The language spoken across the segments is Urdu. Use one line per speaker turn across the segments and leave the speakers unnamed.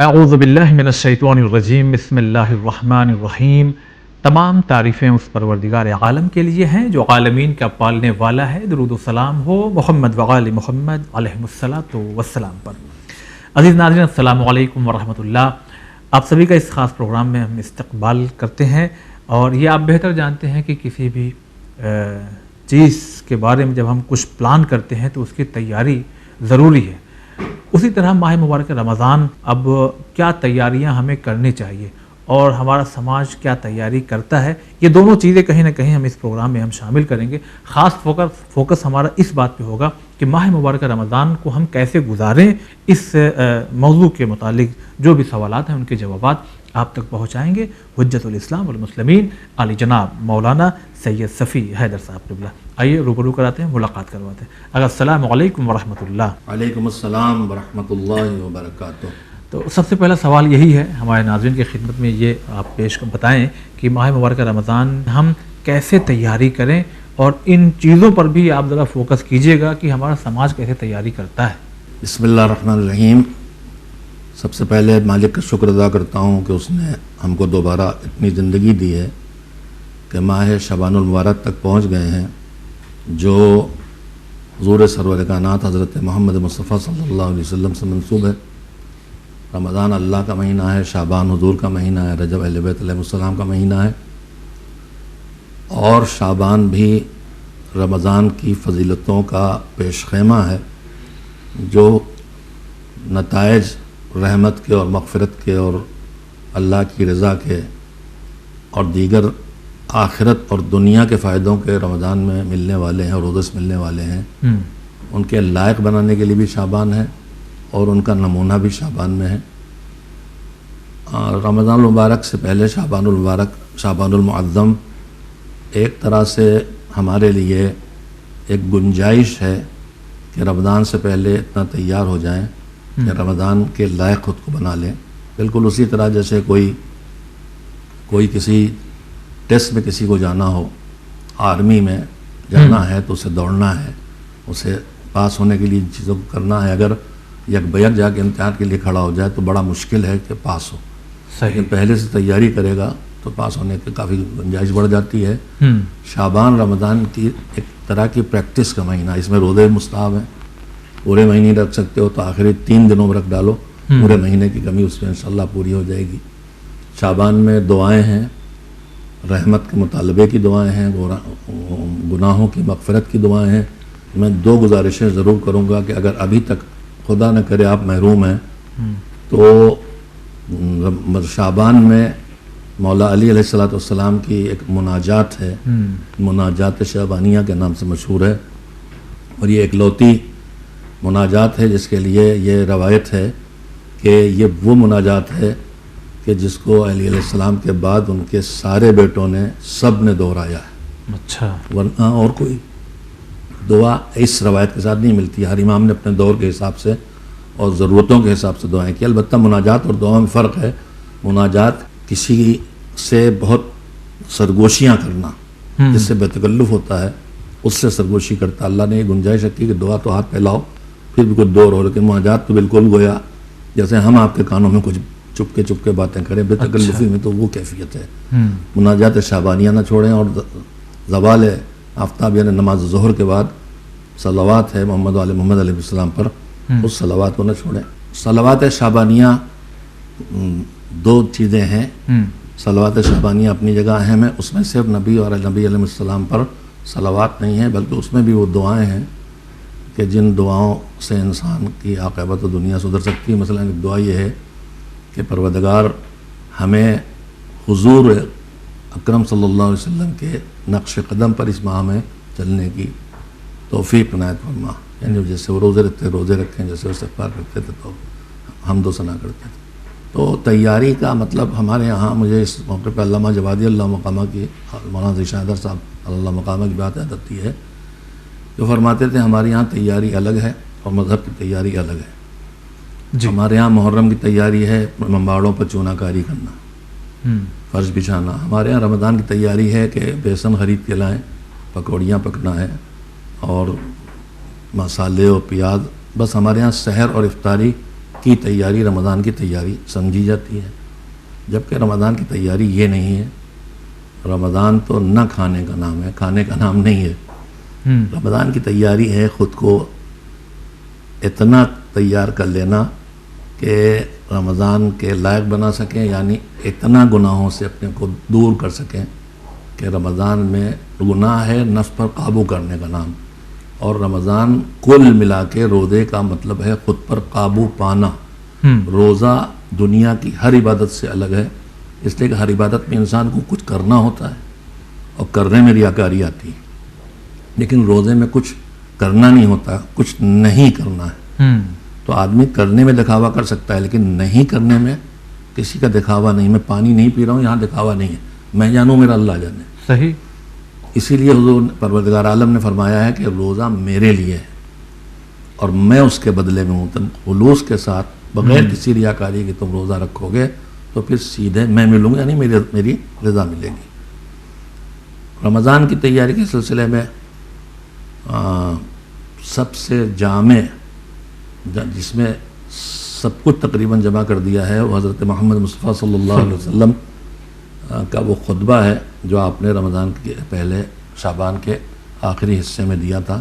اعوذ باللہ من الشیطان الرجیم بسم اللہ الرحمن الرحیم۔ تمام تعریفیں اس پروردگار عالم کے لیے ہیں جو عالمین کا پالنے والا ہے۔ درود و سلام ہو محمد وآل محمد علیہ الصلاۃ والسلام پر۔ عزیز ناظرین السلام علیکم ورحمۃ اللہ، آپ سبھی کا اس خاص پروگرام میں ہم استقبال کرتے ہیں۔ اور یہ آپ بہتر جانتے ہیں کہ کسی بھی چیز کے بارے میں جب ہم کچھ پلان کرتے ہیں تو اس کی تیاری ضروری ہے۔ اسی طرح ماہ مبارک رمضان، اب کیا تیاریاں ہمیں کرنی چاہیے اور ہمارا سماج کیا تیاری کرتا ہے، یہ دونوں چیزیں کہیں نہ کہیں ہم اس پروگرام میں ہم شامل کریں گے۔ خاص فوکس ہمارا اس بات پہ ہوگا کہ ماہ مبارک رمضان کو ہم کیسے گزاریں۔ اس موضوع کے متعلق جو بھی سوالات ہیں ان کے جوابات آپ تک پہنچائیں گے حجت الاسلام والمسلمین علی جناب مولانا سید صفی حیدر صاحب قبلہ۔ آئیے روبرو کراتے ہیں، ملاقات کرواتے ہیں۔ اگر السلام علیکم ورحمۃ اللہ۔
وعلیکم السلام ورحمۃ اللہ وبرکاتہ۔
تو سب سے پہلا سوال یہی ہے ہمارے ناظرین کی خدمت میں، یہ آپ بتائیں کہ ماہ مبارک رمضان ہم کیسے تیاری کریں، اور ان چیزوں پر بھی آپ ذرا فوکس کیجئے گا کہ ہمارا سماج کیسے تیاری کرتا ہے۔
بسم اللہ الرحمن الرحیم۔ سب سے پہلے مالک کا شکر ادا کرتا ہوں کہ اس نے ہم کو دوبارہ اتنی زندگی دی ہے کہ ماہ شعبان المبارک تک پہنچ گئے ہیں، جو حضور سرور کائنات حضرت محمد مصطفیٰ صلی اللہ علیہ وسلم سے منسوب ہے۔ رمضان اللہ کا مہینہ ہے، شعبان حضور کا مہینہ ہے، رجب اہل بیت علیہ السلام کا مہینہ ہے، اور شعبان بھی رمضان کی فضیلتوں کا پیش خیمہ ہے، جو نتائج رحمت کے اور مغفرت کے اور اللہ کی رضا کے اور دیگر آخرت اور دنیا کے فائدوں کے رمضان میں ملنے والے ہیں اور روزے سے ملنے والے ہیں، ان کے لائق بنانے کے لیے بھی شعبان ہے اور ان کا نمونہ بھی شعبان میں ہے۔ رمضان المبارک سے پہلے شعبان المبارک، شعبان المعظم، ایک طرح سے ہمارے لیے ایک گنجائش ہے کہ رمضان سے پہلے اتنا تیار ہو جائیں کہ رمضان کے لائق خود کو بنا لیں۔ بالکل اسی طرح جیسے کوئی کسی ٹیسٹ میں کسی کو جانا ہو، آرمی میں جانا ہے تو اسے دوڑنا ہے، اسے پاس ہونے کے لیے چیزوں کو کرنا ہے۔ اگر یک بیک جا کے امتحان کے لیے کھڑا ہو جائے تو بڑا مشکل ہے کہ پاس ہو، لیکن پہلے سے تیاری کرے گا تو پاس ہونے کی کافی گنجائش بڑھ جاتی ہے۔ شعبان رمضان کی ایک طرح کی پریکٹس کا مہینہ، اس میں روزے مستحب ہیں، پورے مہینے رکھ سکتے ہو تو آخری 3 دنوں میں رکھ ڈالو، پورے مہینے کی کمی اس میں انشاءاللہ پوری ہو جائے گی۔ شعبان میں دعائیں ہیں، رحمت کے مطالبے کی دعائیں ہیں، گناہوں کی مغفرت کی دعائیں ہیں۔ میں 2 گزارشیں ضرور کروں گا کہ اگر ابھی تک خدا نہ کرے آپ محروم ہیں تو شعبان میں مولا علی علیہ الصلوۃ والسلام کی ایک مناجات ہے، مناجات شعبانیہ کے نام سے مشہور ہے، اور یہ اکلوتی مناجات ہے جس کے لیے یہ روایت ہے کہ یہ وہ مناجات ہے کہ جس کو علی علیہ السلام کے بعد ان کے سارے بیٹوں نے سب نے دہرایا ہے۔
اچھا،
ورنہ اور کوئی دعا اس روایت کے ساتھ نہیں ملتی۔ ہر امام نے اپنے دور کے حساب سے اور ضرورتوں کے حساب سے دعائیں کی۔ البتہ مناجات اور دعا میں فرق ہے۔ مناجات کسی سے بہت سرگوشیاں کرنا، جس سے بے تکلف ہوتا ہے، اس سے سرگوشی کرتا۔ اللہ نے یہ گنجائش رکھی کہ دعا تو ہاتھ پھیلاؤ پھر بھی کوئی دور ہو، لیکن مناجات تو بالکل گویا جیسے ہم آپ کے کانوں میں کچھ چپ کے باتیں کریں، بے تکلفی میں، تو وہ کیفیت ہے۔ مناجات شعبانیہ نہ چھوڑیں، اور زوال آفتاب یعنی نماز ظہر کے بعد صلوات ہے محمد علیہ محمد علیہ السلام پر، اس صلوات کو نہ چھوڑیں۔ صلوات شعبانیہ 2 چیزیں ہیں۔ صلوات شعبانیہ اپنی جگہ اہم ہے، اس میں صرف نبی اور نبی علیہ السلام پر صلوات نہیں ہیں، بلکہ اس میں بھی وہ دعائیں ہیں کہ جن دعاؤں سے انسان کی عاقبت و دنیا سدھر سکتی ہے۔ مثلا ایک دعا یہ ہے کہ پروردگار ہمیں حضور اکرم صلی اللہ علیہ وسلم کے نقش قدم پر اس ماہ میں چلنے کی توفیق عنایت فرما، یعنی جیسے وہ روزے رکھیں، جیسے استغفار کرتے تھے تو حمد و ثنا کرتے تھے۔ تو تیاری کا مطلب ہمارے یہاں، مجھے اس موقع پہ علامہ جوادی اللہ مقامہ کی، مولانا ذیشان حیدر صاحب اللہ مقامہ کی بات یاد آتی ہے، جو فرماتے تھے ہمارے یہاں تیاری الگ ہے اور مذہب کی تیاری الگ ہے۔ ہمارے یہاں محرم کی تیاری ہے ممباڑوں پر چونا کاری کرنا، فرش بچھانا۔ ہمارے یہاں رمضان کی تیاری ہے کہ بیسن خرید کے لائیں، پکوڑیاں پکنا ہے اور مسالے اور پیاز۔ بس ہمارے یہاں سحر اور افطاری کی تیاری رمضان کی تیاری سمجھی جاتی ہے، جبکہ رمضان کی تیاری یہ نہیں ہے۔ رمضان تو نہ کھانے کا نام ہے، کھانے کا نام نہیں ہے۔ رمضان کی تیاری ہے خود کو اتنا تیار کر لینا کہ رمضان کے لائق بنا سکیں، یعنی اتنا گناہوں سے اپنے کو دور کر سکیں کہ رمضان میں گناہ ہے نفس پر قابو کرنے کا نام، اور رمضان کل ملا کے روزے کا مطلب ہے خود پر قابو پانا۔ روزہ دنیا کی ہر عبادت سے الگ ہے، اس لیے کہ ہر عبادت میں انسان کو کچھ کرنا ہوتا ہے اور کرنے میں ریاکاری آتی ہے، لیکن روزے میں کچھ کرنا نہیں ہوتا، کچھ نہیں کرنا ہے۔ تو آدمی کرنے میں دکھاوا کر سکتا ہے، لیکن نہیں کرنے میں کسی کا دکھاوا نہیں۔ میں پانی نہیں پی رہا ہوں، یہاں دکھاوا نہیں ہے، میں جانوں میرا اللہ جانے۔
صحیح۔
اسی لیے حضور پروردگار عالم نے فرمایا ہے کہ روزہ میرے لیے ہے اور میں اس کے بدلے میں ہوں۔ خلوص کے ساتھ بغیر کسی ریاکاری کے تم روزہ رکھو گے تو پھر سیدھے میں ملوں گا، یعنی میری رضا ملے گی۔ رمضان کی تیاری کے سلسلے میں سب سے جامع جس میں سب کچھ تقریباً جمع کر دیا ہے وہ حضرت محمد مصطفیٰ صلی اللہ علیہ وسلم کا وہ خطبہ ہے جو آپ نے رمضان کے پہلے شعبان کے آخری حصے میں دیا تھا،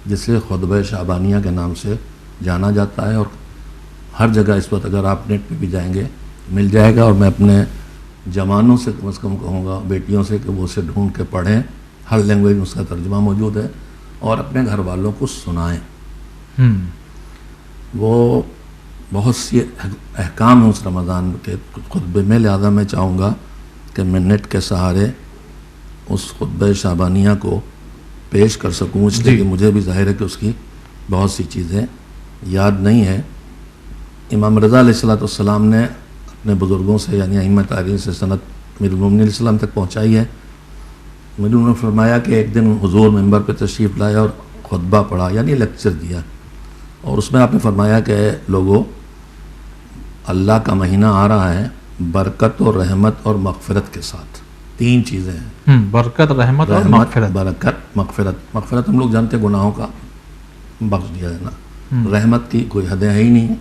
جسے خطبہ شعبانیہ کے نام سے جانا جاتا ہے، اور ہر جگہ اس وقت اگر آپ نیٹ پہ بھی جائیں گے مل جائے گا۔ اور میں اپنے جوانوں سے کم از کم کہوں گا، بیٹیوں سے، کہ وہ اسے ڈھونڈ کے پڑھیں، ہر لینگویج میں اس کا ترجمہ موجود ہے، اور اپنے گھر والوں کو سنائیں۔ وہ بہت سی احکام ہیں اس رمضان کے خطبے میں، لہذا میں چاہوں گا کہ میں نیٹ کے سہارے اس خطبہ شعبانیہ کو پیش کر سکوں، اس لیے کہ مجھے بھی ظاہر ہے کہ اس کی بہت سی چیزیں یاد نہیں ہے۔ امام رضا علیہ السلام نے اپنے بزرگوں سے، یعنی ائمہ تاریخ سے سند امیر المومنین علیہ السلام تک پہنچائی ہے۔ انہوں نے فرمایا کہ ایک دن حضور ممبر پہ تشریف لائے اور خطبہ پڑھا، یعنی لیکچر دیا، اور اس میں آپ نے فرمایا کہ لوگوں، اللہ کا مہینہ آ رہا ہے برکت اور رحمت اور مغفرت کے ساتھ۔ تین چیزیں ہیں،
برکت، رحمت اور مغفرت۔
برکت، مغفرت ہم لوگ جانتے ہیں گناہوں کا بخش دیا جانا، رحمت کی کوئی حدیں ہے ہی نہیں،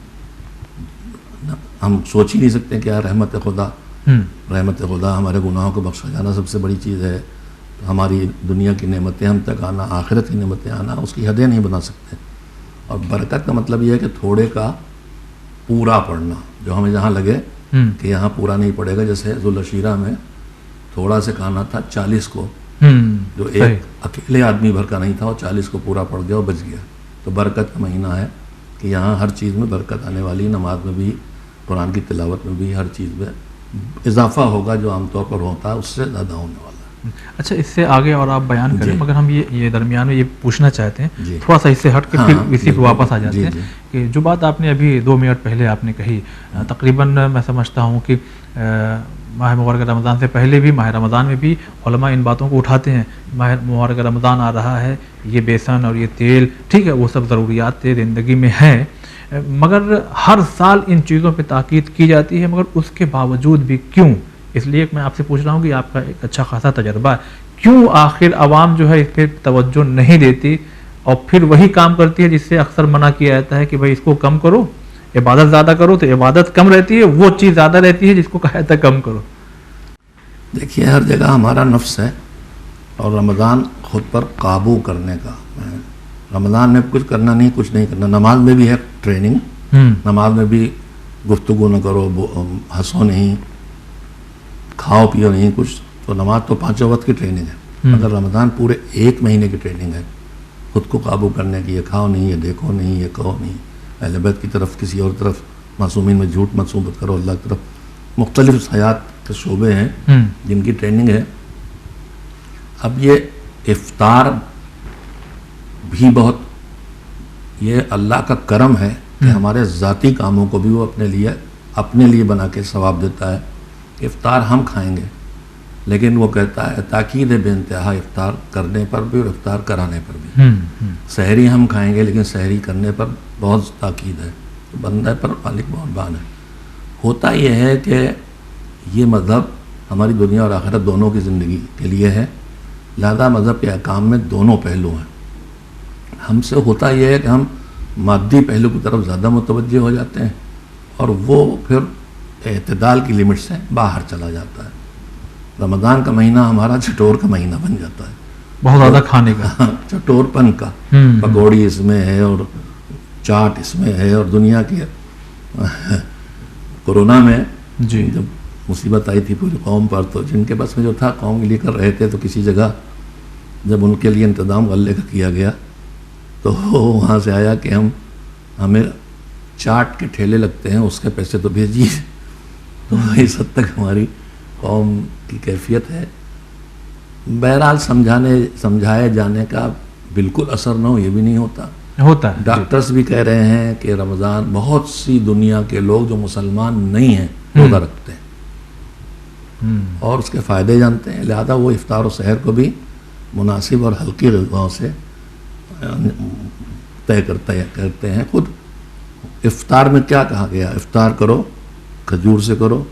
ہم سوچ ہی نہیں سکتے کہ رحمت خدا، رحمت خدا ہمارے گناہوں کو بخشا جانا سب سے بڑی چیز ہے۔ ہماری دنیا کی نعمتیں ہم تک آنا، آخرت کی نعمتیں آنا، اس کی حدیں نہیں بنا سکتے۔ اور برکت کا مطلب یہ ہے کہ تھوڑے کا پورا پڑھنا، جو ہمیں جہاں لگے کہ یہاں پورا نہیں پڑے گا، جیسے ذوالعشیرہ میں تھوڑا سے کھانا تھا 40 کو، جو ایک اکیلے آدمی بھر کا نہیں تھا، وہ 40 کو پورا پڑ گیا اور بچ گیا۔ تو برکت کا مہینہ ہے کہ یہاں ہر چیز میں برکت آنے والی، نماز میں بھی، قرآن کی تلاوت میں بھی، ہر چیز میں اضافہ ہوگا، جو عام طور پر ہوتا ہے اس سے زیادہ ہونے والا ہے۔
اچھا، اس سے آگے اور آپ بیان کریں، مگر ہم یہ درمیان میں یہ پوچھنا چاہتے ہیں، تھوڑا سا اس سے ہٹ کے پھر اسی پہ واپس آ جاتے ہیں کہ جو بات آپ نے ابھی 2 منٹ پہلے آپ نے کہی، تقریباً میں سمجھتا ہوں کہ ماہ مبارک رمضان سے پہلے بھی، ماہ رمضان میں بھی علماء ان باتوں کو اٹھاتے ہیں۔ ماہ مبارک رمضان آ رہا ہے، یہ بیسن اور یہ تیل، ٹھیک ہے، وہ سب ضروریات زندگی میں ہیں، مگر ہر سال ان چیزوں پہ تاکید کی جاتی ہے، مگر اس کے باوجود بھی کیوں؟ اس لیے میں آپ سے پوچھ رہا ہوں کہ آپ کا ایک اچھا خاصا تجربہ ہے، کیوں آخر عوام جو ہے اس پہ توجہ نہیں دیتی اور پھر وہی کام کرتی ہے جس سے اکثر منع کیا جاتا ہے کہ بھائی اس کو کم کرو، عبادت زیادہ کرو، تو عبادت کم رہتی ہے، وہ چیز زیادہ رہتی ہے جس کو کہا جاتا ہے کم کرو۔
دیکھیے، ہر جگہ ہمارا نفس ہے، اور رمضان خود پر قابو کرنے کا۔ رمضان میں کچھ کرنا نہیں، کچھ نہیں کرنا۔ نماز میں بھی ہے ٹریننگ، نماز میں بھی گفتگو نہ کرو، ہنسو نہیں، کھاؤ پیو نہیں کچھ، تو نماز تو 5 وقت کی ٹریننگ ہے، مگر رمضان پورے 1 مہینے کی ٹریننگ ہے خود کو قابو کرنے کی۔ یہ کھاؤ نہیں، یہ دیکھو نہیں، یہ کہو نہیں، اہل بیت کی طرف، کسی اور طرف، معصومین میں جھوٹ مت ثابت کرو، اللہ کی طرف۔ مختلف حیات کے شعبے ہیں جن کی ٹریننگ ہے۔ اب یہ افطار بھی بہت، یہ اللہ کا کرم ہے کہ ہمارے ذاتی کاموں کو بھی وہ اپنے لیے بنا کے ثواب دیتا ہے۔ افطار ہم کھائیں گے، لیکن وہ کہتا ہے تاکید بے انتہا افطار کرنے پر بھی اور افطار کرانے پر بھی۔ سحری ہم کھائیں گے، لیکن سحری کرنے پر بہت تاکید ہے، بندہ پر مالک مہربان ہے۔ ہوتا یہ ہے کہ یہ مذہب ہماری دنیا اور آخرت دونوں کی زندگی کے لیے ہے، لہذا مذہب کے احکام میں دونوں پہلو ہیں۔ ہم سے ہوتا یہ ہے کہ ہم مادی پہلو کی طرف زیادہ متوجہ ہو جاتے ہیں، اور وہ پھر اعتدال کی لمٹ سے باہر چلا جاتا ہے۔ رمضان کا مہینہ ہمارا چٹور کا مہینہ بن جاتا ہے،
بہت زیادہ کھانے کا،
چٹور پن کا، پکوڑی اس میں ہے اور چاٹ اس میں ہے، اور دنیا کے کورونا میں
جی
جب مصیبت آئی تھی پوری قوم پر، تو جن کے بس میں جو تھا قوم کے لیے کر رہے تھے، تو کسی جگہ جب ان کے لیے انتظام غلے کا کیا گیا تو وہاں سے آیا کہ ہمیں چاٹ کے ٹھیلے لگتے ہیں، اس کے پیسے تو بھیجیے۔ تو اس حد تک ہماری قوم کی کیفیت ہے۔ بہرحال سمجھائے جانے کا بالکل اثر نہ ہو یہ بھی نہیں ہوتا۔
ہوتا ہے۔
ڈاکٹرز بھی کہہ رہے ہیں کہ رمضان بہت سی دنیا کے لوگ جو مسلمان نہیں ہیں روزہ رکھتے ہیں اور اس کے فائدے جانتے ہیں، لہذا وہ افطار و سحر کو بھی مناسب اور ہلکی غذاؤں سے طے کرتے ہیں۔ خود افطار میں کیا کہا گیا؟ افطار کرو کھجور سے کرو،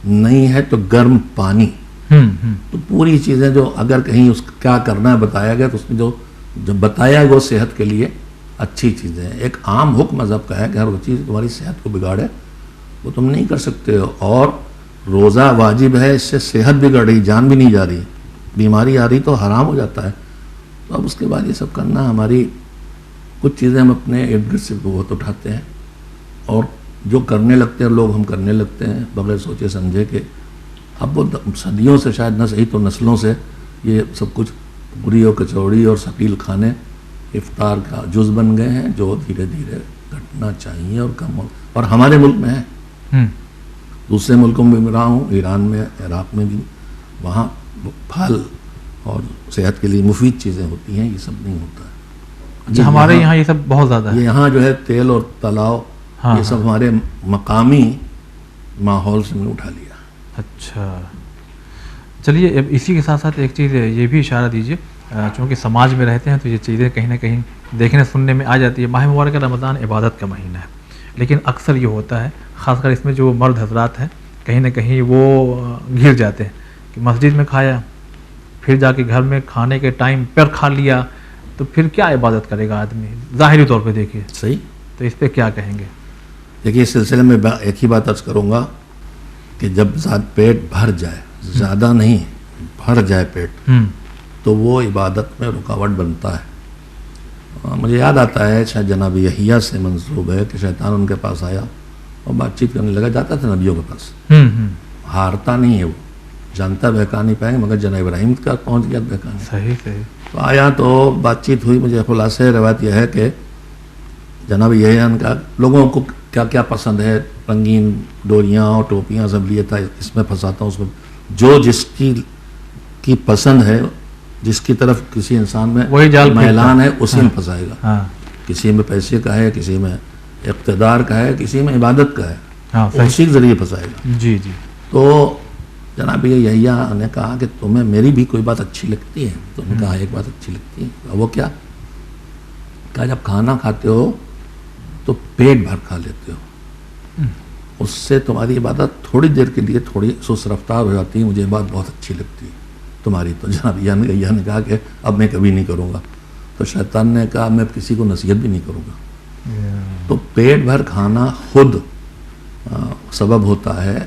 نہیں ہے تو گرم پانی۔ تو پوری چیزیں جو اگر کہیں اس کیا کرنا ہے بتایا گیا، تو اس میں جو بتایا ہے وہ صحت کے لیے اچھی چیزیں ہیں۔ ایک عام حکم مذہب کا ہے کہ ہر وہ چیز تمہاری صحت کو بگاڑے وہ تم نہیں کر سکتے ہو، اور روزہ واجب ہے، اس سے صحت بگڑ رہی، جان بھی نہیں جا رہی، بیماری آ رہی تو حرام ہو جاتا ہے۔ تو اب اس کے بعد یہ سب کرنا، ہماری کچھ چیزیں ہم اپنے ارد گرد سے بہت اٹھاتے ہیں، اور جو کرنے لگتے ہیں لوگ ہم کرنے لگتے ہیں بغیر سوچے سمجھے کہ اب وہ صدیوں سے شاید نہ صحیح تو نسلوں سے یہ سب کچھ پوری اور کچوڑی اور ثقیل کھانے افطار کا جز بن گئے ہیں، جو دھیرے دھیرے گھٹنا چاہیے اور کم ہو۔ اور ہمارے ملک میں ہے، دوسرے ملکوں میں بھی رہا ہوں، ایران میں، عراق میں بھی، وہاں پھل اور صحت کے لیے مفید چیزیں ہوتی ہیں، یہ سب نہیں ہوتا ہے۔
اچھا، ہمارے یہاں یہ سب بہت زیادہ ہے۔
یہاں جو ہے تیل اور تلاؤ یہ سب ہمارے مقامی ماحول سے میں اٹھا لیا۔
اچھا، چلیے اب اسی کے ساتھ ساتھ ایک چیز یہ بھی اشارہ دیجیے، چونکہ سماج میں رہتے ہیں تو یہ چیزیں کہیں نہ کہیں دیکھنے سننے میں آ جاتی ہے۔ ماہ مبارک رمضان عبادت کا مہینہ ہے، لیکن اکثر یہ ہوتا ہے، خاص کر اس میں جو مرد حضرات ہیں کہیں نہ کہیں وہ گھر جاتے ہیں کہ مسجد میں کھایا، پھر جا کے گھر میں کھانے کے ٹائم پر کھا لیا، تو پھر کیا عبادت کرے گا آدمی؟ ظاہری طور پہ دیکھیے
صحیح۔
تو اس پہ کیا کہیں گے؟
دیکھیے اس سلسلے میں ایک ہی بات عرض کروں گا کہ جب پیٹ بھر جائے، زیادہ نہیں، بھر جائے پیٹ، تو وہ عبادت میں رکاوٹ بنتا ہے۔ مجھے یاد آتا ہے شاید جناب یحییٰ سے منسوب ہے کہ شیطان ان کے پاس آیا اور بات چیت کرنے لگا، جاتا تھا نبیوں کے پاس، ہارتا نہیں ہے، وہ جانتا بہکا نہیں پائیں گے، مگر جناب ابراہیم کا پہنچ گیا بہکانے۔
صحیح۔
تو آیا تو بات چیت ہوئی، مجھے خلاصہ روایت یہ ہے کہ جناب یحییٰ کا لوگوں کو کیا کیا پسند ہے، رنگین ڈوریاں اور ٹوپیاں سب لیے تھا، اس میں پھنساتا ہوں اس میں، جو جس کی پسند ہے، جس کی طرف کسی انسان میں
وہی جال
میلان ہے اسی میں پھنسائے گا۔ کسی میں پیسے کا ہے، کسی میں اقتدار کا ہے، کسی میں عبادت کا ہے، اسی کے ذریعے پھنسائے گا۔
جی جی۔
تو جناب یحییٰ نے کہا کہ تمہیں میری بھی کوئی بات اچھی لگتی ہے؟ تو نے کہا ایک بات اچھی لگتی ہے۔ وہ کیا؟ کہا جب کھانا کھاتے ہو تو پیٹ بھر کھا لیتے ہو، اس سے تمہاری عبادت تھوڑی دیر کے لیے تھوڑی سست رفتار ہو جاتی ہے، مجھے یہ بات بہت اچھی لگتی ہے تمہاری۔ تو جناب یحییٰ نے کہا کہ اب میں کبھی نہیں کروں گا۔ تو شیطان نے کہا میں کسی کو نصیحت بھی نہیں کروں گا۔ تو پیٹ بھر کھانا خود سبب ہوتا ہے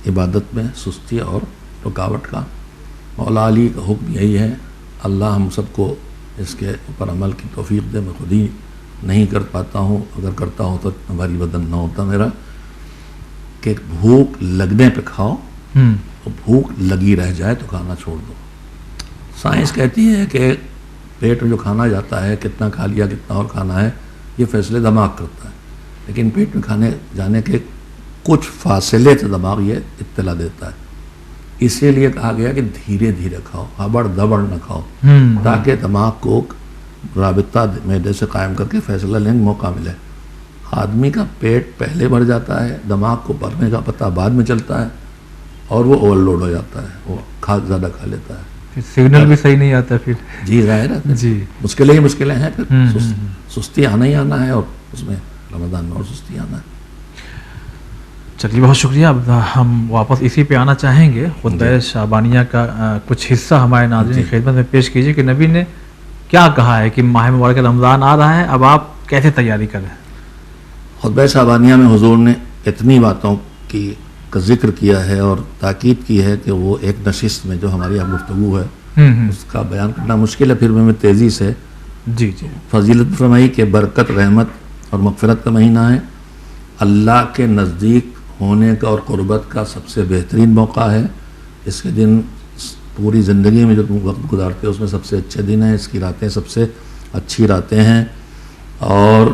عبادت میں سستی اور رکاوٹ کا۔ مولا علی کا حکم یہی ہے، اللہ ہم سب کو اس کے اوپر عمل کی توفیق دے۔ میں خود ہی نہیں کر پاتا ہوں، اگر کرتا ہوں تو ہماری بدن نہ ہوتا میرا، کہ بھوک لگنے پہ کھاؤ، تو بھوک لگی رہ جائے تو کھانا چھوڑ دو۔ سائنس کہتی ہے کہ پیٹ میں جو کھانا جاتا ہے، کتنا کھا لیا کتنا اور کھانا ہے، یہ فیصلے دماغ کرتا ہے، لیکن پیٹ میں کھانے جانے کے کچھ فاصلے سے دماغ یہ اطلاع دیتا ہے۔ اسی لیے کہا گیا کہ دھیرے دھیرے کھاؤ، ہبڑ دبڑ نہ کھاؤ، تاکہ دماغ کو رابطہ معدے سے قائم کر کے فیصلہ لینے کا موقع ملے۔ آدمی کا پیٹ پہلے بھر جاتا ہے، دماغ کو بھرنے کا پتہ بعد میں چلتا ہے، اور وہ اوور لوڈ ہو جاتا ہے، وہ زیادہ کھا لیتا ہے،
سگنل بھی صحیح نہیں آتا پھر۔
جی ظاہر ہے،
جی
مشکلیں ہی مشکلیں ہیں، پھر سستی آنا ہی آنا ہے، اور اس میں رمضان میں اور سستی آنا ہے۔
چلیے بہت شکریہ۔ اب ہم واپس اسی پہ آنا چاہیں گے، خطبہ شعبانیہ کا کچھ حصہ ہمارے ناظرین کی خدمت میں پیش کیجیے کہ نبی نے کیا کہا ہے کہ ماہ مبارک رمضان آ رہا ہے، اب آپ کیسے تیاری کریں؟
خطبہ شعبانیہ میں حضور نے اتنی باتوں کی کا ذکر کیا ہے اور تاکید کی ہے کہ وہ ایک نشست میں جو ہماری اب گفتگو ہے اس کا بیان کرنا مشکل ہے، پھر میں تیزی سے
جی جی
فضیلت فرمائی کہ برکت، رحمت اور مغفرت کا مہینہ ہے، اللہ کے نزدیک ہونے کا اور قربت کا سب سے بہترین موقع ہے۔ اس کے دن پوری زندگی میں جو تم وقت گزارتے ہو اس میں سب سے اچھے دن ہیں، اس کی راتیں سب سے اچھی راتیں ہیں، اور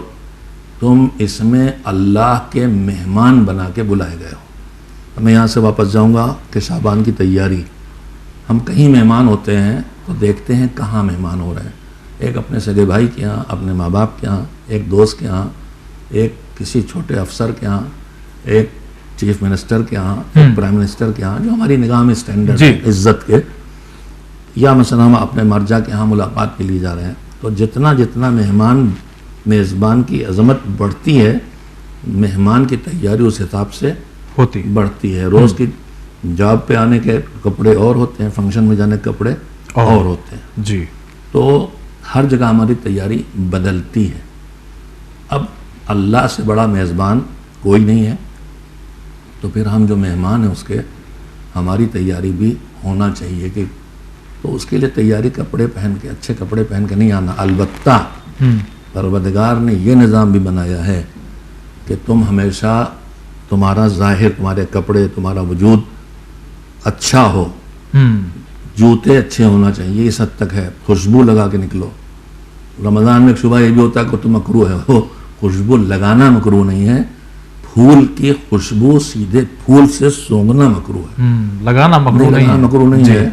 تم اس میں اللہ کے مہمان بنا کے بلائے گئے ہو۔ میں یہاں سے واپس جاؤں گا کہ شعبان کی تیاری، ہم کہیں مہمان ہوتے ہیں تو دیکھتے ہیں کہاں مہمان ہو رہے ہیں، ایک اپنے سگے بھائی کے ہاں، اپنے ماں باپ کے ہاں، ایک دوست کے ہاں، ایک کسی چھوٹے افسر کے ہاں، ایک چیف منسٹر کے ہاں، ایک پرائم منسٹر کے ہاں، جو ہماری نگاہ میں اسٹینڈرڈ
جی۔
ہے عزت کے، یا مثلا ہم اپنے مرجع کے ہاں ملاقات کے لیے جا رہے ہیں، تو جتنا جتنا مہمان میزبان کی عظمت بڑھتی ہے، مہمان کی تیاری اس حساب سے
ہوتی
بڑھتی ہے۔ روز کی جاب پہ آنے کے کپڑے اور ہوتے ہیں، فنکشن میں جانے کے کپڑے اور ہوتے ہیں،
جی
تو ہر جگہ ہماری تیاری بدلتی ہے۔ اب اللہ سے بڑا میزبان کوئی نہیں ہے، تو پھر ہم جو مہمان ہیں اس کے ہماری تیاری بھی ہونا چاہیے کہ تو اس کے لیے تیاری کپڑے پہن کے، اچھے کپڑے پہن کے نہیں آنا، البتہ پروردگار نے یہ نظام بھی بنایا ہے کہ تم ہمیشہ تمہارا ظاہر، تمہارے کپڑے، تمہارا وجود اچھا ہو، جوتے اچھے ہونا چاہیے، اس حد تک ہے، خوشبو لگا کے نکلو۔ رمضان میں ایک شبہ یہ بھی ہوتا ہے کہ تم مکروہ ہے، وہ خوشبو لگانا مکروہ نہیں ہے، پھول کی خوشبو سیدھے پھول سے سونگھنا مکروہ ہے،
لگانا مکروہ نہیں ہے،
مکروہ نہیں ہے،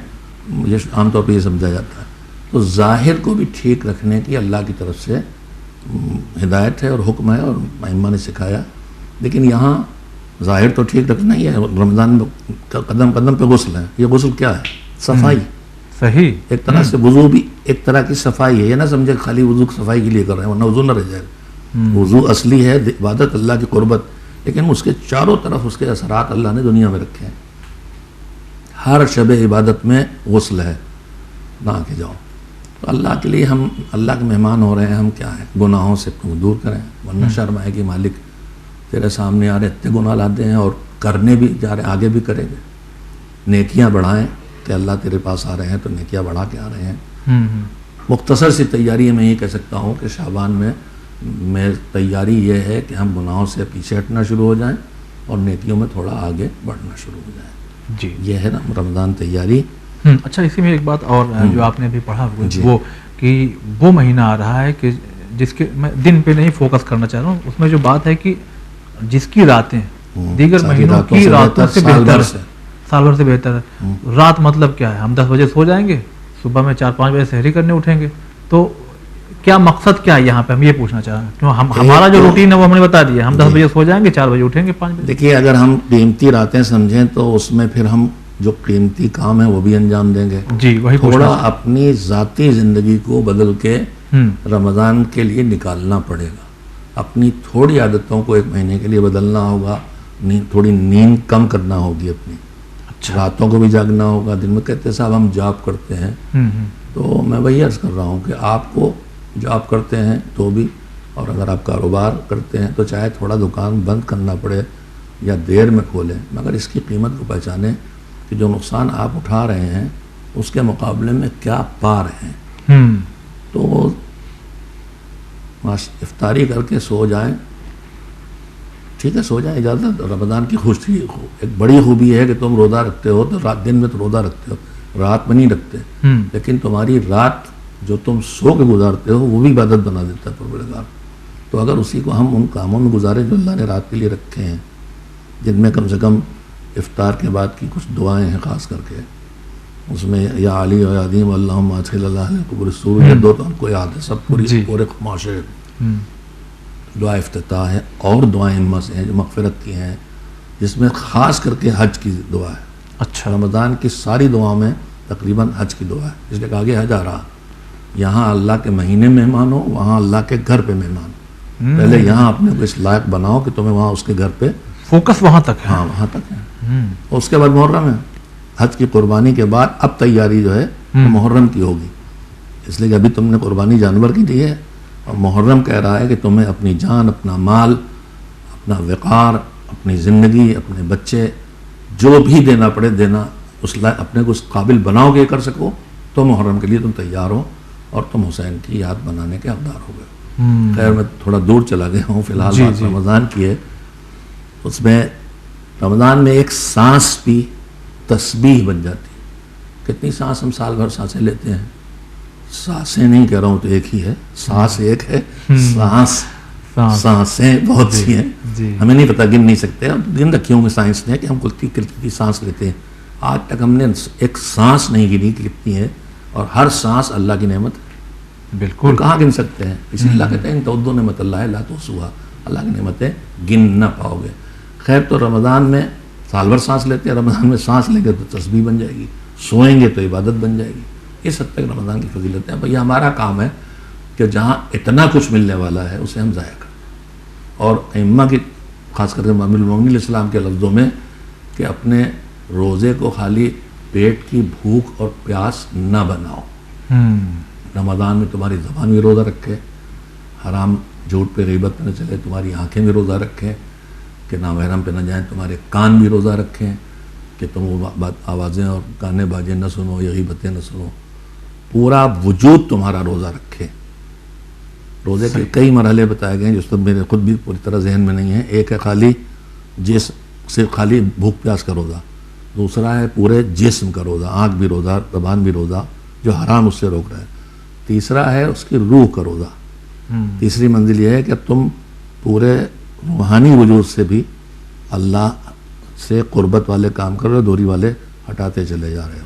یہ عام طور پہ یہ سمجھا جاتا ہے۔ تو ظاہر کو بھی ٹھیک رکھنے کی اللہ کی طرف سے ہدایت ہے اور حکم ہے اور ائمہ نے سکھایا، لیکن یہاں ظاہر تو ٹھیک رکھنا ہی ہے۔ رمضان میں قدم قدم پہ غسل ہے، یہ غسل کیا ہے؟ صفائی،
صحیح،
ایک طرح سے وضو بھی ایک طرح کی صفائی ہے، یہ نہ سمجھے خالی وضو صفائی کے لیے کر رہے ہیں ورنہ وضو نہ رہ جائے گا۔ وضو اصلی ہے عبادت، اللہ کی قربت، لیکن اس کے چاروں طرف اس کے اثرات اللہ نے دنیا میں رکھے ہیں۔ ہر شب عبادت میں غسل ہے، نہ کے جاؤ۔ تو اللہ کے لیے ہم اللہ کے مہمان ہو رہے ہیں، ہم کیا ہیں؟ گناہوں سے دور کریں، ورنہ شرم آئے کہ مالک تیرے سامنے آ رہے اتنے گناہ لاتے ہیں اور کرنے بھی جا رہے ہیں، آگے بھی کریں گے۔ نیکیاں بڑھائیں کہ اللہ تیرے پاس آ رہے ہیں تو نیکیاں بڑھا کے آ رہے ہیں۔ مختصر سی تیاری میں یہ کہہ سکتا ہوں کہ شعبان میں تیاری یہ ہے کہ ہم گناہوں سے پیچھے ہٹنا شروع ہو جائیں اور نیکیوں میں تھوڑا آگے بڑھنا شروع ہو جائیں۔
جی،
یہ ہے نا رمضان تیاری۔
اچھا، اسی میں ایک بات اور جو آپ نے ابھی پڑھا وہ کہ وہ مہینہ آ رہا ہے کہ جس کے میں دن پہ نہیں فوکس کرنا چاہ رہا ہوں، اس میں جو بات ہے کہ جس کی راتیں دیگر مہینوں کی راتوں سے بہتر ہے، سال بھر سے بہتر ہے۔ رات مطلب کیا ہے؟ ہم 10 بجے سو جائیں گے، صبح میں 4-5 بجے سحری کرنے اٹھیں گے، تو کیا مقصد کیا ہے یہاں پہ؟ ہم یہ پوچھنا چاہ رہے ہیں، کیوں ہمارا جو روٹین ہے وہ ہم نے بتا دیا، ہم 10 بجے سو جائیں گے، 4 بجے اٹھیں گے، 5 بجے۔
دیکھیے، اگر ہم قیمتی راتیں سمجھیں تو اس میں پھر ہم جو قیمتی کام ہے وہ بھی انجام دیں گے۔
جی، وہی
تھوڑا اپنی ذاتی زندگی کو بدل کے رمضان کے لیے نکالنا پڑے گا، اپنی تھوڑی عادتوں کو 1 مہینے کے لیے بدلنا ہوگا، تھوڑی نیند کم کرنا ہوگی اپنی، راتوں کو بھی جاگنا ہوگا۔ دن میں کہتے ہیں صاحب ہم جاب کرتے ہیں، تو میں وہی عرض کر رہا ہوں کہ آپ کو جاب کرتے ہیں تو بھی، اور اگر آپ کاروبار کرتے ہیں تو چاہے تھوڑا دکان بند کرنا پڑے یا دیر میں کھولیں، مگر اس کی قیمت کو پہچانیں کہ جو نقصان آپ اٹھا رہے ہیں اس کے مقابلے میں کیا پا رہے ہیں۔ تو افطاری کر کے سو جائیں، ٹھیک ہے، سو جائیں، اجازت۔ رمضان کی خوشی ایک بڑی خوبی ہے کہ تم روزہ رکھتے ہو تو رات، دن میں تو روزہ رکھتے ہو، رات میں نہیں رکھتے، لیکن تمہاری رات جو تم سو کے گزارتے ہو وہ بھی عبادت بنا دیتا ہے پروردگار۔ تو اگر اسی کو ہم ان کاموں میں گزاریں جو اللہ نے رات کے لیے رکھے ہیں، جن میں کم سے کم افطار کے بعد کی کچھ دعائیں ہیں، خاص کر کے اس میں یا علی و عظیم اللہم ادخل اللہ قبر السرور، یہ 2 تو ہم کو یاد ہے سب، پورے معاشرے دعا افتتاح ہے، اور دعائیں امہ سے ہیں جو مغفرت کی ہیں، جس میں خاص کر کے حج کی دعا ہے۔
اچھا،
رمضان کی ساری دعاؤں میں تقریباً حج کی دعا ہے، اس لیے کہ آگے حج آ رہا، یہاں اللہ کے مہینے مہمان ہو، وہاں اللہ کے گھر پہ مہمان۔ پہلے یہاں اپنے کو اس لائق بناؤ کہ تمہیں وہاں اس کے گھر پہ
فوکس وہاں تک ہے۔
ہاں، وہاں تک ہے۔ اور اس کے بعد محرم ہے، حج کی قربانی کے بعد اب تیاری جو ہے وہ محرم کی ہوگی، اس لیے کہ ابھی تم نے قربانی جانور کی دی ہے، اور محرم کہہ رہا ہے کہ تمہیں اپنی جان، اپنا مال، اپنا وقار اپنی زندگی، اپنے بچے، جو بھی دینا پڑے دینا، اپنے کو اس قابل بناؤ گے کر سکو تو محرم کے لیے تم تیار ہو اور تم حسین کی یاد بنانے کے حقدار ہو گئے. خیر میں تھوڑا دور چلا گیا ہوں، فی الحال بات رمضان کی ہے. اس میں رمضان میں ایک سانس بھی تسبیح بن جاتی ہے. کتنی سانس ہم سال بھر سانسیں لیتے ہیں؟ سانسیں نہیں کہہ رہا ہوں تو ایک ہی ہے، سانس ایک ہے، سانسیں بہت سی ہیں. ہمیں نہیں پتہ، گن نہیں سکتے. گن رکھی ہوں گے سائنس نے کہ ہم کتنی سانس لیتے ہیں. آج تک ہم نے ایک سانس نہیں گنی کہ کتنی ہے، اور ہر سانس اللہ کی نعمت ہے.
بالکل
کہاں گن سکتے ہیں؟ اسی اللہ کہتے ہیں ان تعدوا نعمت اللہ لا تحصوها، اللہ کی نعمتیں گن نہ پاؤ گے. خیر تو رمضان میں سال بھر سانس لیتے ہیں، رمضان میں سانس لیں گے تو تسبیح بن جائے گی، سوئیں گے تو عبادت بن جائے گی. اس حد تک رمضان کی فضیلت ہے. بھئی ہمارا کام ہے کہ جہاں اتنا کچھ ملنے والا ہے اسے ہم ضائع کریں. اور ائمہ کی خاص کر کے امام المومنین علیہ السلام کے لفظوں میں کہ اپنے روزے کو خالی پیٹ کی بھوک اور پیاس نہ بناؤ. رمضان میں تمہاری زبان بھی روزہ رکھے، حرام جھوٹ پہ غیبت پہ نہ چلے، تمہاری آنکھیں بھی روزہ رکھیں کہ نامحرم پہ نہ جائیں، تمہارے کان بھی روزہ رکھیں کہ تم وہ آوازیں اور گانے باجے نہ سنو یا غیبتیں نہ سنو. پورا وجود تمہارا روزہ رکھے. روزے کے کئی مرحلے بتائے گئے ہیں جو میرے خود بھی پوری طرح ذہن میں نہیں ہے. ایک ہے خالی صرف خالی بھوک پیاس کا روزہ، دوسرا ہے پورے جسم کا روزہ، آنکھ بھی روزہ، زبان بھی روزہ جو حرام اس سے روک رہا ہے، تیسرا ہے اس کی روح کا روزہ. تیسری منزل یہ ہے کہ تم پورے روحانی وجود سے بھی اللہ سے قربت والے کام کر رہے ہو، دوری والے ہٹاتے چلے جا رہے ہو.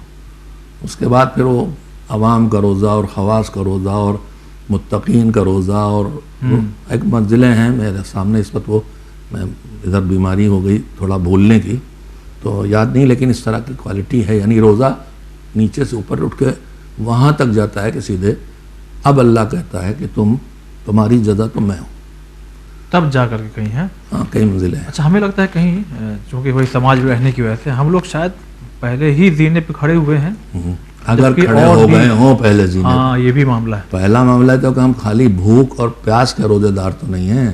اس کے بعد پھر وہ عوام کا روزہ اور خواص کا روزہ اور متقین کا روزہ، اور ایک منزلیں ہیں میرے سامنے اس وقت. وہ میں ادھر بیماری ہو گئی تھوڑا بھولنے کی تو یاد نہیں، لیکن اس طرح کی کوالٹی ہے. یعنی روزہ نیچے سے اوپر اٹھ کے وہاں تک جاتا ہے کہ سیدھے اب اللہ کہتا ہے کہ تمہاری جزا تو میں ہوں،
تب جا کر کے کہیں ہے.
ہاں کئی منزلیں ہیں.
اچھا ہمیں لگتا ہے کہیں چونکہ وہی سماج میں رہنے کی وجہ سے ہم لوگ شاید پہلے ہی زینے پہ کھڑے ہوئے ہیں.
اگر کھڑے ہو گئے ہوں پہلے زینے،
ہاں یہ بھی معاملہ ہے.
پہلا معاملہ ہے تو کہ ہم خالی بھوک اور پیاس کے روزے دار تو نہیں ہیں.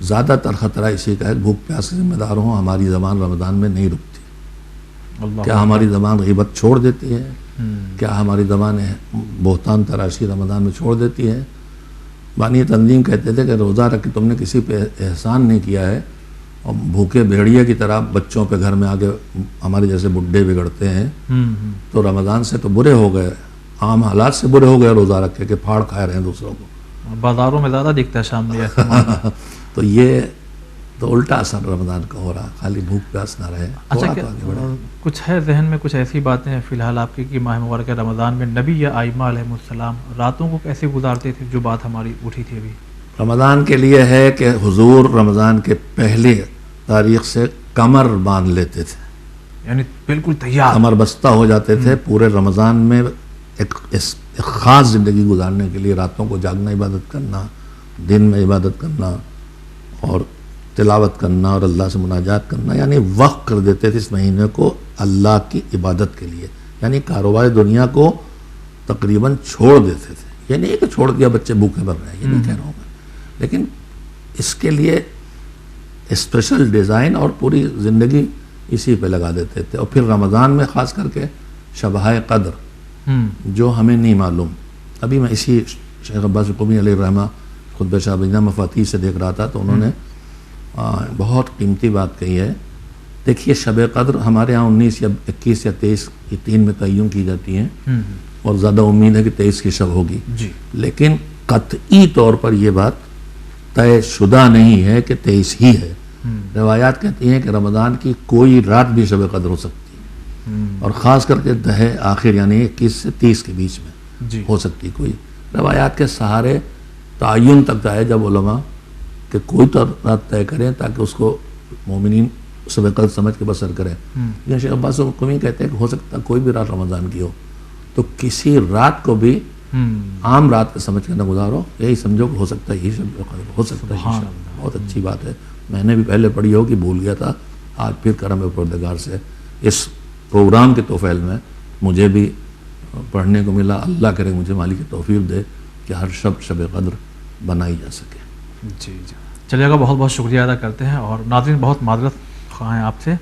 زیادہ تر خطرہ اسی کا ہے بھوک پیاس کے ذمہ دار ہوں. ہماری زبان رمضان میں نہیں رکتی. کیا ہماری زبان غیبت چھوڑ دیتی ہے؟ کیا ہماری زبان بہتان تراشی رمضان میں چھوڑ دیتی ہے؟ بانی تنظیم کہتے تھے کہ روزہ رکھ کے تم نے کسی پہ احسان نہیں کیا ہے اور بھوکے بھیڑیے کی طرح بچوں پہ گھر میں آگے ہمارے جیسے بڈھے بگڑتے ہیں تو رمضان سے تو برے ہو گئے، عام حالات سے برے ہو گئے روزہ رکھ کے کہ پھاڑ کھائے رہے ہیں دوسروں کو.
بازاروں میں زیادہ دکھتا ہے شام میں ایسا.
تو یہ تو الٹا اثر رمضان کا ہو رہا ہے. خالی بھوک پیاس نہ رہے.
اچھا کچھ ہے ذہن میں کچھ ایسی باتیں فی الحال آپ کی کہ ماہ مبارک رمضان میں نبی یا ائمہ علیہ السلام راتوں کو کیسے گزارتے تھے؟ جو بات ہماری اٹھی تھی ابھی
رمضان کے لیے ہے کہ حضور رمضان کے پہلے تاریخ سے کمر باندھ لیتے تھے،
یعنی بالکل تیار
کمر بستہ ہو جاتے تھے پورے رمضان میں. ایک خاص زندگی گزارنے کے لیے راتوں کو جاگنا، عبادت کرنا، دن میں عبادت کرنا اور تلاوت کرنا اور اللہ سے مناجات کرنا. یعنی وقت کر دیتے تھے اس مہینے کو اللہ کی عبادت کے لیے. یعنی کاروبار دنیا کو تقریباً چھوڑ دیتے تھے. یہ نہیں کہ چھوڑ دیا بچے بھوکے مر رہے ہیں، یہ نہیں کہہ رہا ہوں میں، لیکن اس کے لیے اسپیشل ڈیزائن اور پوری زندگی اسی پہ لگا دیتے تھے. اور پھر رمضان میں خاص کر کے شبۂ قدر جو ہمیں نہیں معلوم. ابھی میں اسی شیخ عباس قمی علیہ الرحمہ خطبہ شاہبینہ مفاتیح سے دیکھ رہا تھا تو انہوں نے بہت قیمتی بات کہی ہے. دیکھیے شب قدر ہمارے ہاں 19 یا 21 یا 23 یہ 3 میں تعین کی جاتی ہیں اور زیادہ امید ہے کہ 23 کی شب ہوگی
جی.
لیکن قطعی طور پر یہ بات طے شدہ نہیں ہے کہ 23 ہی ہے. روایات کہتی ہیں کہ رمضان کی کوئی رات بھی شب قدر ہو سکتی ہے اور خاص کر کے دہے آخر یعنی 21 سے 30 کے بیچ میں ہو سکتی. کوئی روایات کے سہارے تعین تک آئے جب علماء کہ کوئی تو رات طے کریں تاکہ اس کو مومنین شب قدر سمجھ کے بسر کریں. یہ شیخ عباس قمی کہتے ہیں کہ ہو سکتا کوئی بھی رات رمضان کی ہو تو کسی رات کو بھی عام رات کا سمجھ کے نہ گزارو. یہی سمجھو کہ ہو سکتا ہے یہ شب قدر ہو سکتا ہے. بہت اچھی بات ہے. میں نے بھی پہلے پڑھی ہو کہ بھول گیا تھا. آج پھر کرم پروردگار سے اس پروگرام کے توفیل میں مجھے بھی پڑھنے کو ملا. اللہ کرے مجھے مالک توفیق دے کہ ہر شب قدر بنائی جا سکے.
جی جی چلیے گا، بہت بہت شکریہ ادا کرتے ہیں، اور ناظرین بہت معذرت خواہ ہیں آپ سے.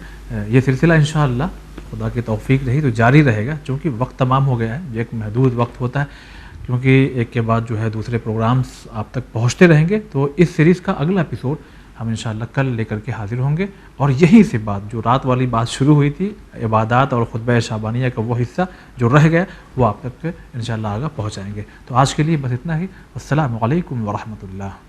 یہ سلسلہ انشاءاللہ خدا کی توفیق رہی تو جاری رہے گا، چونکہ وقت تمام ہو گیا ہے، ایک محدود وقت ہوتا ہے، کیونکہ ایک کے بعد جو ہے دوسرے پروگرامز آپ تک پہنچتے رہیں گے. تو اس سیریز کا اگلا ایپیسوڈ ہم انشاءاللہ کل لے کر کے حاضر ہوں گے، اور یہیں سے بات جو رات والی بات شروع ہوئی تھی، عبادات اور خطبہ شعبانیہ کا وہ حصہ جو رہ گیا وہ آپ تک انشاءاللہ آگے پہنچائیں گے. تو آج کے لیے بس اتنا ہی. السلام علیکم ورحمۃ اللہ.